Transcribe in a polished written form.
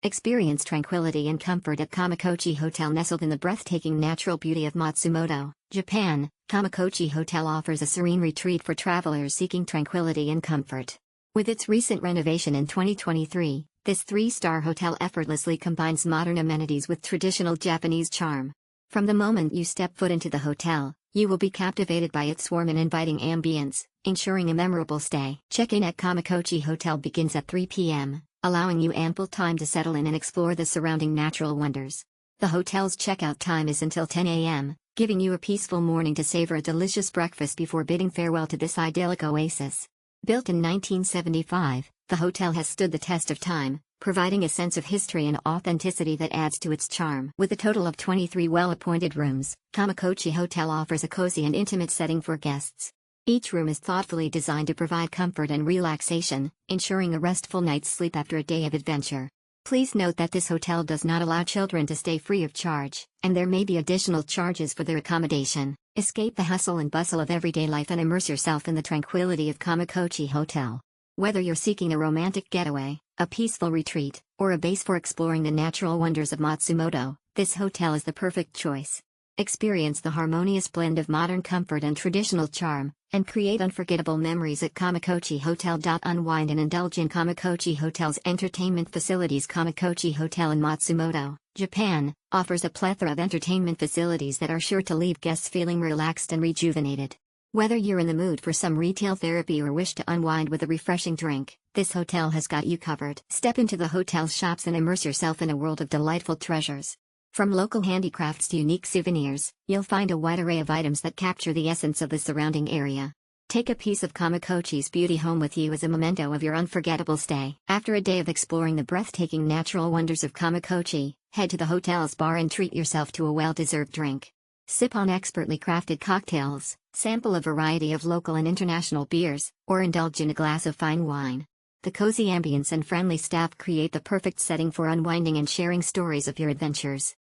Experience tranquility and comfort at Kamikochi Hotel. Nestled in the breathtaking natural beauty of Matsumoto, Japan, Kamikochi Hotel offers a serene retreat for travelers seeking tranquility and comfort. With its recent renovation in 2023, this three-star hotel effortlessly combines modern amenities with traditional Japanese charm. From the moment you step foot into the hotel, you will be captivated by its warm and inviting ambience, ensuring a memorable stay. Check-in at Kamikochi Hotel begins at 3 p.m., allowing you ample time to settle in and explore the surrounding natural wonders. The hotel's checkout time is until 10 a.m., giving you a peaceful morning to savor a delicious breakfast before bidding farewell to this idyllic oasis. Built in 1975, the hotel has stood the test of time, providing a sense of history and authenticity that adds to its charm. With a total of 23 well-appointed rooms, Kamikochi Hotel offers a cozy and intimate setting for guests. Each room is thoughtfully designed to provide comfort and relaxation, ensuring a restful night's sleep after a day of adventure. Please note that this hotel does not allow children to stay free of charge, and there may be additional charges for their accommodation. Escape the hustle and bustle of everyday life and immerse yourself in the tranquility of Kamikochi Hotel. Whether you're seeking a romantic getaway, a peaceful retreat, or a base for exploring the natural wonders of Matsumoto, this hotel is the perfect choice. Experience the harmonious blend of modern comfort and traditional charm, and create unforgettable memories at Kamikochi Hotel. Unwind and indulge in Kamikochi Hotel's entertainment facilities. Kamikochi Hotel in Matsumoto, Japan, offers a plethora of entertainment facilities that are sure to leave guests feeling relaxed and rejuvenated. Whether you're in the mood for some retail therapy or wish to unwind with a refreshing drink, this hotel has got you covered. Step into the hotel's shops and immerse yourself in a world of delightful treasures. From local handicrafts to unique souvenirs, you'll find a wide array of items that capture the essence of the surrounding area. Take a piece of Kamikochi's beauty home with you as a memento of your unforgettable stay. After a day of exploring the breathtaking natural wonders of Kamikochi, head to the hotel's bar and treat yourself to a well-deserved drink. Sip on expertly crafted cocktails, sample a variety of local and international beers, or indulge in a glass of fine wine. The cozy ambience and friendly staff create the perfect setting for unwinding and sharing stories of your adventures.